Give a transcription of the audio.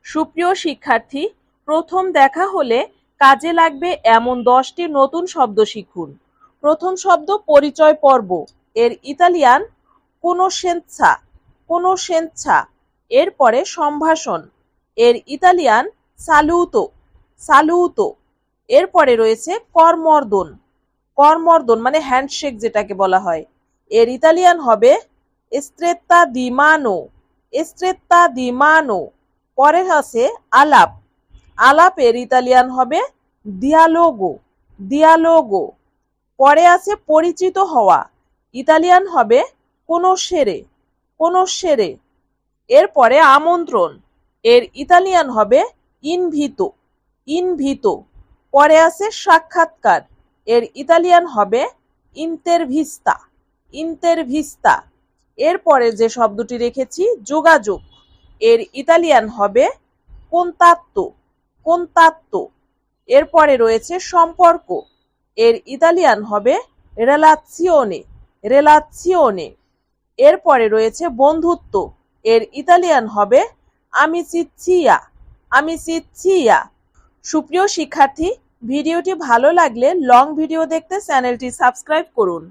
সুপ্রিয় শিক্ষার্থী, প্রথম দেখা হলে কাজে লাগবে এমন 10টি নতুন শব্দ শিখুন। প্রথম শব্দ পরিচয় পর্ব, এর ইতালিয়ান কোনোশেন্সা, কোনোশেন্সা। এরপরে সম্ভাষণ, এর ইতালিয়ান সালুতো, সালুতো। এরপরে রয়েছে করমর্দন, করমর্দন মানে হ্যান্ডশেক যেটাকে বলা হয়, এর ইতালিয়ান হবে স্ট্রেত্তা দি মানো, স্ট্রেত্তা দি মানো। পরে আছে আলাপ, আলাপের ইতালিয়ান হবে দিয়ালোগো, দিয়ালোগো। পরে আছে পরিচিত হওয়া, ইতালিয়ান হবে কোনোশেরে, কোনোশেরে। এরপরে আমন্ত্রণ, এর ইতালিয়ান হবে ইনভিতো, ইনভিতো। পরে আছে সাক্ষাৎকার, এর ইতালিয়ান হবে ইন্তেরভিস্তা, ইন্তেরভিস্তা। এরপরে যে শব্দটি রেখেছি যোগাযোগ, এর ইতালিয়ান হবে কন্তাত্তো, কন্তাত্তো। এরপরে রয়েছে সম্পর্ক, এর ইতালিয়ান হবে রেলাজিওনে, রেলাজিওনে। এরপরে রয়েছে বন্ধুত্ব, এর ইতালিয়ান হবে আমিচিচিয়া, আমিচিচিয়া। সুপ্রিয় শিক্ষার্থী, ভিডিওটি ভালো লাগলে লং ভিডিও দেখতে চ্যানেলটি সাবস্ক্রাইব করুন।